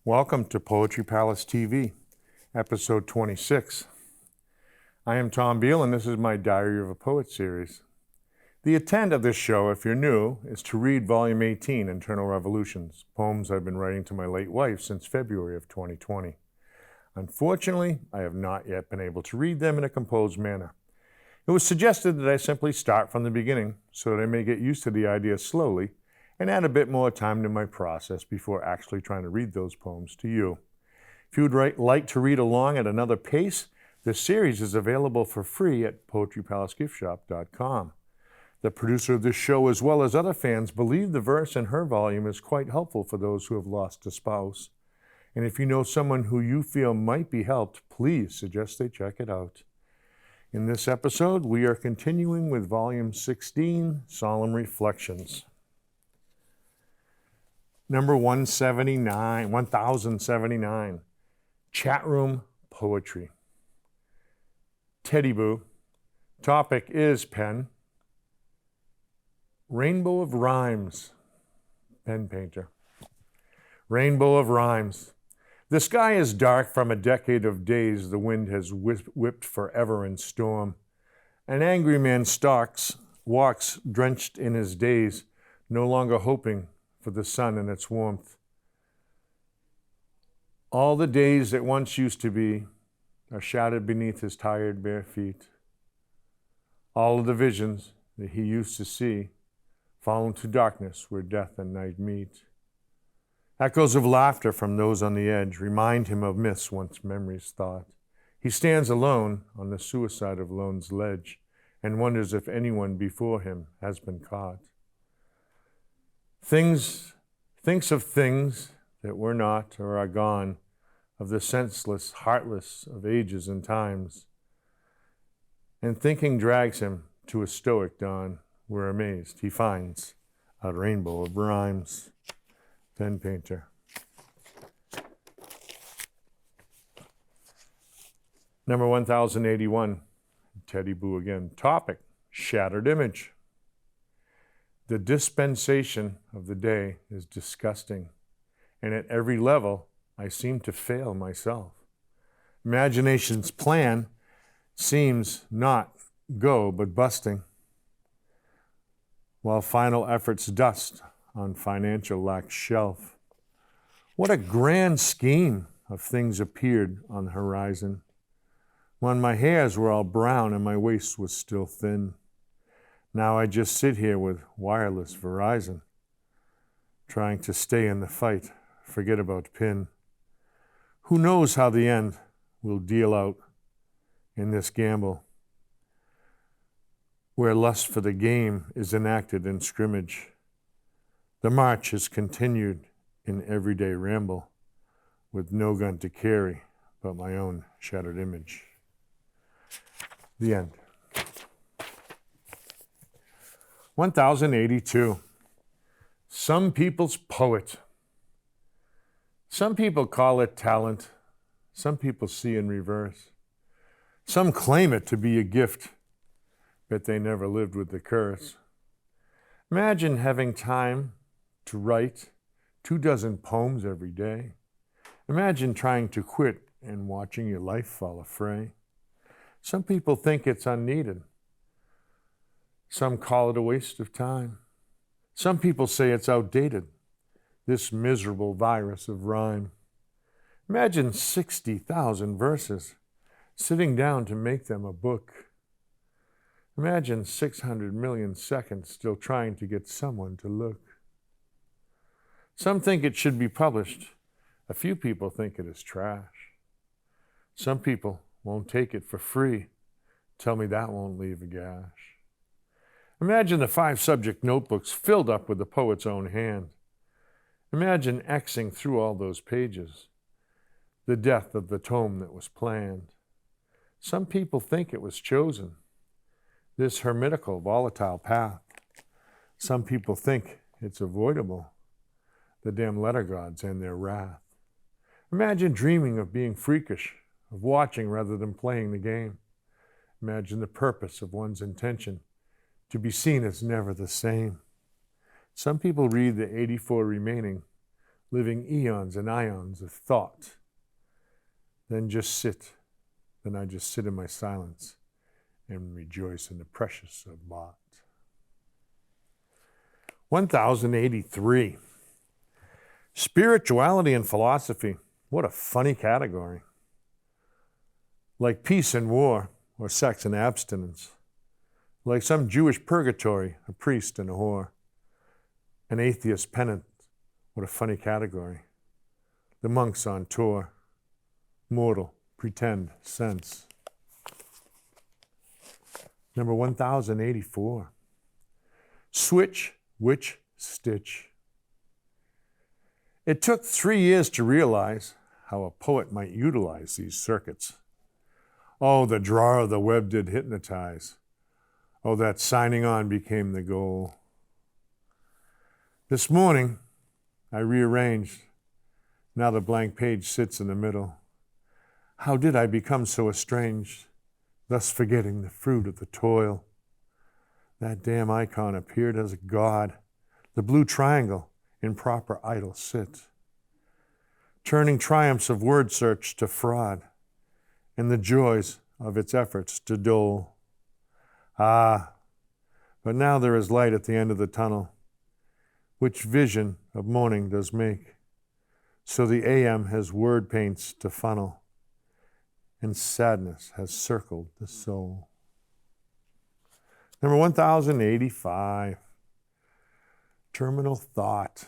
Welcome to Poetry Palace TV, episode 26. I am Tom Beal, and this is my Diary of a Poet series. The intent of this show, if you're new, is to read Volume 18, Internal Revolutions, poems I've been writing to my late wife since February of 2020. Unfortunately, I have not yet been able to read them in a composed manner. It was suggested that I simply start from the beginning so that I may get used to the idea slowly and add a bit more time to my process before actually trying to read those poems to you. If you would like to read along at another pace, this series is available for free at poetrypalacegiftshop.com. The producer of this show, as well as other fans, believe the verse in her volume is quite helpful for those who have lost a spouse. And if you know someone who you feel might be helped, please suggest they check it out. In this episode, we are continuing with Volume 16, Solemn Reflections. Number 1079, Chatroom Poetry. Teddy Boo. Topic is pen. Rainbow of Rhymes. Pen painter. Rainbow of Rhymes. The sky is dark from a decade of days the wind has whipped forever in storm. An angry man walks drenched in his days, no longer hoping for the sun and its warmth. All the days that once used to be are shattered beneath his tired bare feet. All of the visions that he used to see fall into darkness where death and night meet. Echoes of laughter from those on the edge remind him of myths once memories thought. He stands alone on the suicide of lone's ledge and wonders if anyone before him has been caught. Thinks of things that were not or are gone, of the senseless, heartless of ages and times. And thinking drags him to a stoic dawn, where amazed he finds a rainbow of rhymes. Pen painter. Number 1081, Teddy Boo again. Topic, Shattered Image. The dispensation of the day is disgusting, and at every level, I seem to fail myself. Imagination's plan seems not go but busting, while final efforts dust on financial lack's shelf. What a grand scheme of things appeared on the horizon, when my hairs were all brown and my waist was still thin. Now I just sit here with wireless Verizon, trying to stay in the fight, forget about PIN. Who knows how the end will deal out in this gamble, where lust for the game is enacted in scrimmage. The march is continued in everyday ramble, with no gun to carry but my own shattered image. The end. 1082. Some people's poet. Some people call it talent. Some people see in reverse. Some claim it to be a gift, but they never lived with the curse. Imagine having time to write 24 poems every day. Imagine trying to quit and watching your life fall affray. Some people think it's unneeded. Some call it a waste of time. Some people say it's outdated, this miserable virus of rhyme. Imagine 60,000 verses, sitting down to make them a book. Imagine 600 million seconds still trying to get someone to look. Some think it should be published. A few people think it is trash. Some people won't take it for free. Tell me that won't leave a gash. Imagine the 5 subject notebooks filled up with the poet's own hand. Imagine Xing through all those pages, the death of the tome that was planned. Some people think it was chosen, this hermitical, volatile path. Some people think it's avoidable, the damn letter gods and their wrath. Imagine dreaming of being freakish, of watching rather than playing the game. Imagine the purpose of one's intention, to be seen as never the same. Some people read the 84 remaining living eons and ions of thought. Then I just sit in my silence and rejoice in the precious of Mott. 1083. Spirituality and philosophy. What a funny category. Like peace and war, or sex and abstinence. Like some Jewish purgatory, a priest and a whore. An atheist penitent. What a funny category. The monks on tour. Mortal, pretend, sense. Number 1084. Switch, witch, stitch. It took 3 years to realize how a poet might utilize these circuits. Oh, the drawer of the web did hypnotize. Oh, that signing on became the goal. This morning, I rearranged. Now the blank page sits in the middle. How did I become so estranged, thus forgetting the fruit of the toil? That damn icon appeared as a god, the blue triangle in proper idle sit, turning triumphs of word search to fraud, and the joys of its efforts to dole. Ah, but now there is light at the end of the tunnel, which vision of morning does make. So the AM has word paints to funnel, and sadness has circled the soul. Number 1085. Terminal thought.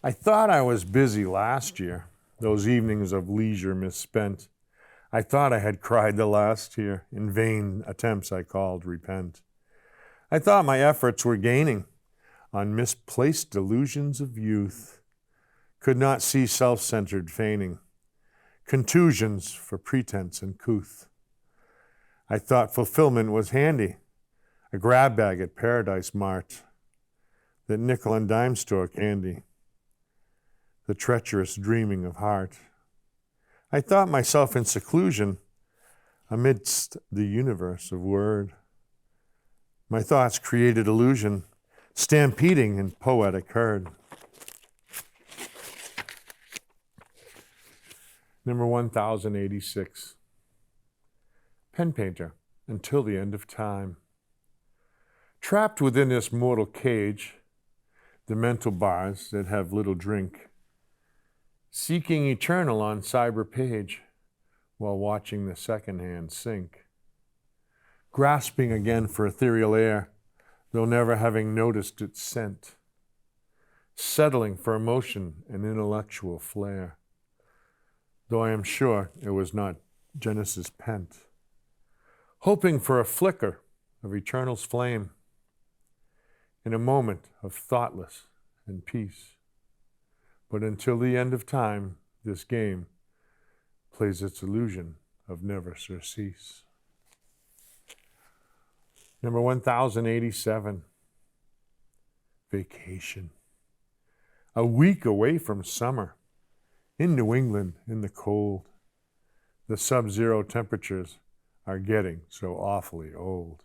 I thought I was busy last year, those evenings of leisure misspent. I thought I had cried the last year, in vain attempts I called repent. I thought my efforts were gaining on misplaced delusions of youth, could not see self-centered feigning, contusions for pretense and couth. I thought fulfillment was handy, a grab bag at Paradise Mart, that nickel and dime store candy, the treacherous dreaming of heart. I thought myself in seclusion amidst the universe of word. My thoughts created illusion, stampeding in poetic herd. Number 1086. Pen painter until the end of time. Trapped within this mortal cage, the mental bars that have little drink, seeking eternal on cyber page while watching the second hand sink, grasping again for ethereal air, though never having noticed its scent, settling for emotion and intellectual flair, though I am sure it was not Genesis pent, hoping for a flicker of eternal's flame, in a moment of thoughtless and peace. But until the end of time, this game plays its illusion of never surcease. Number 1087. Vacation. A week away from summer, in New England in the cold. The sub-zero temperatures are getting so awfully old.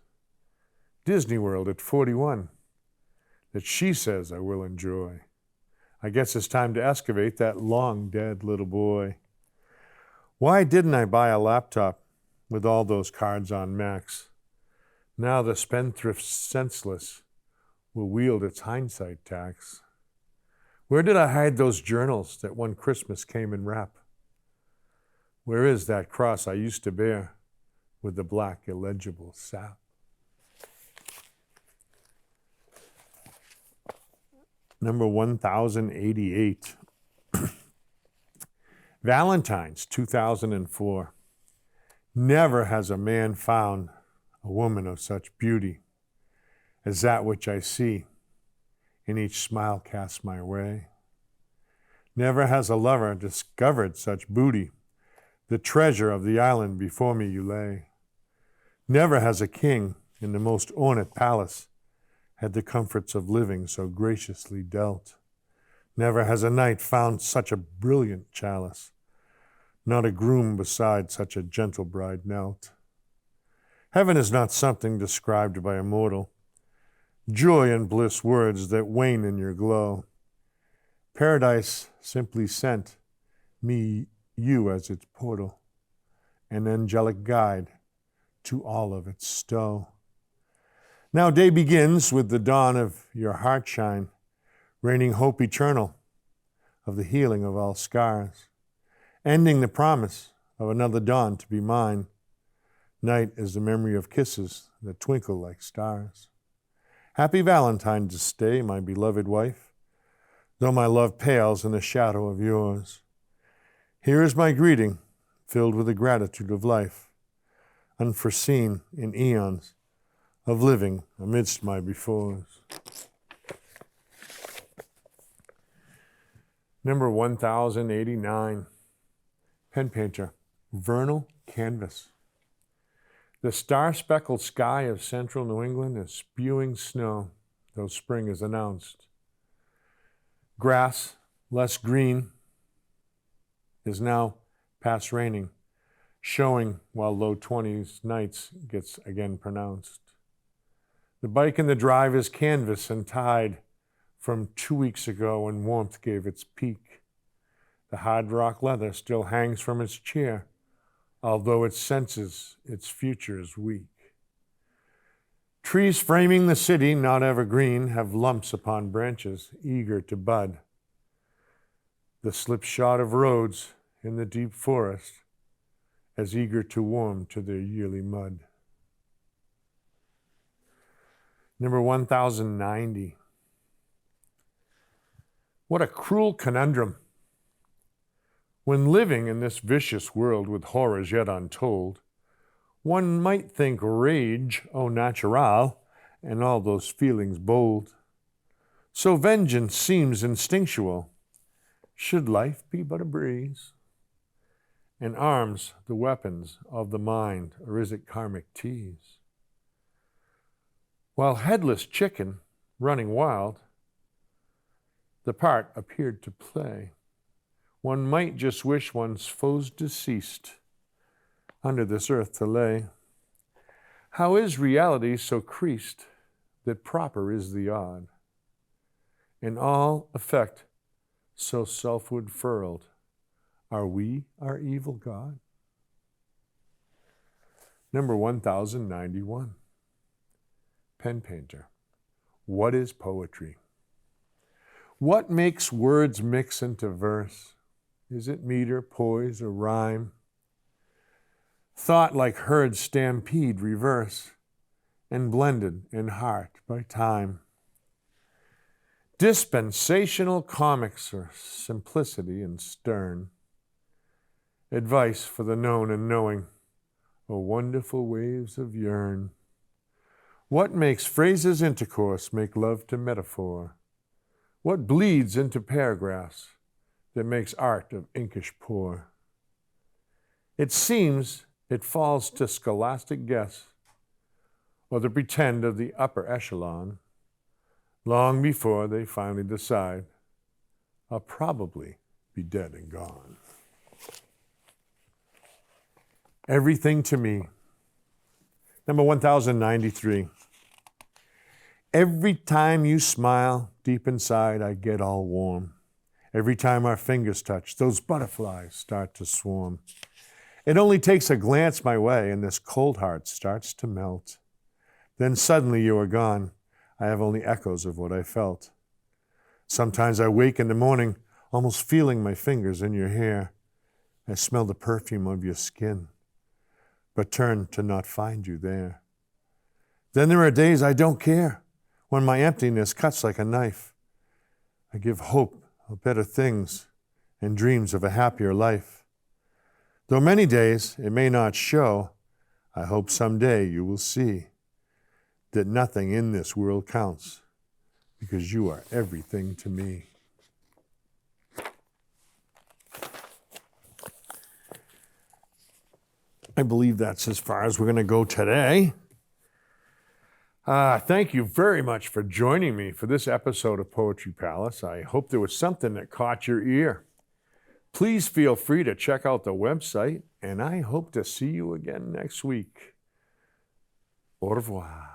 Disney World at 41. That she says I will enjoy. I guess it's time to excavate that long dead little boy. Why didn't I buy a laptop with all those cards on max? Now the spendthrift senseless will wield its hindsight tax. Where did I hide those journals that one Christmas came in wrap? Where is that cross I used to bear with the black illegible sap? Number 1088. Valentine's, 2004. Never has a man found a woman of such beauty as that which I see in each smile cast my way. Never has a lover discovered such booty, the treasure of the island before me you lay. Never has a king in the most ornate palace had the comforts of living so graciously dealt. Never has a knight found such a brilliant chalice, not a groom beside such a gentle bride knelt. Heaven is not something described by a mortal, joy and bliss words that wane in your glow. Paradise simply sent me you as its portal, an angelic guide to all of its stow. Now day begins with the dawn of your heart shine, raining hope eternal of the healing of all scars, ending the promise of another dawn to be mine. Night is the memory of kisses that twinkle like stars. Happy Valentine's Day, my beloved wife, though my love pales in the shadow of yours. Here is my greeting, filled with the gratitude of life, unforeseen in eons of living amidst my befores. Number 1089, pen painter, vernal canvas. The star-speckled sky of central New England is spewing snow, though spring is announced. Grass, less green, is now past raining, showing while low 20s nights gets again pronounced. The bike in the drive is canvas and tied from 2 weeks ago when warmth gave its peak. The hard rock leather still hangs from its chair, although it senses its future is weak. Trees framing the city, not evergreen, have lumps upon branches, eager to bud. The slipshod of roads in the deep forest, as eager to warm to their yearly mud. Number 1090. What a cruel conundrum. When living in this vicious world with horrors yet untold, one might think rage au naturel and all those feelings bold. So vengeance seems instinctual. Should life be but a breeze? And arms the weapons of the mind, or is it karmic tease? While headless chicken, running wild, the part appeared to play, one might just wish one's foes deceased under this earth to lay. How is reality so creased that proper is the odd, and all effect so selfward furled? Are we our evil God? Number 1091, pen painter. What is poetry? What makes words mix into verse? Is it meter, poise, or rhyme? Thought like herd stampede reverse, and blended in heart by time. Dispensational comics are simplicity and stern. Advice for the known and knowing, oh wonderful waves of yearn. What makes phrases intercourse make love to metaphor? What bleeds into paragraphs that makes art of inkish pour? It seems it falls to scholastic guess, or the pretend of the upper echelon, long before they finally decide, I'll probably be dead and gone. Everything to me. Number 1093. Every time you smile, deep inside I get all warm. Every time our fingers touch, those butterflies start to swarm. It only takes a glance my way and this cold heart starts to melt. Then suddenly you are gone. I have only echoes of what I felt. Sometimes I wake in the morning, almost feeling my fingers in your hair. I smell the perfume of your skin, but turn to not find you there. Then there are days I don't care, when my emptiness cuts like a knife. I give hope of better things and dreams of a happier life. Though many days it may not show, I hope someday you will see that nothing in this world counts, because you are everything to me. I believe that's as far as we're going to go today. Thank you very much for joining me for this episode of Poetry Palace. I hope there was something that caught your ear. Please feel free to check out the website, and I hope to see you again next week. Au revoir.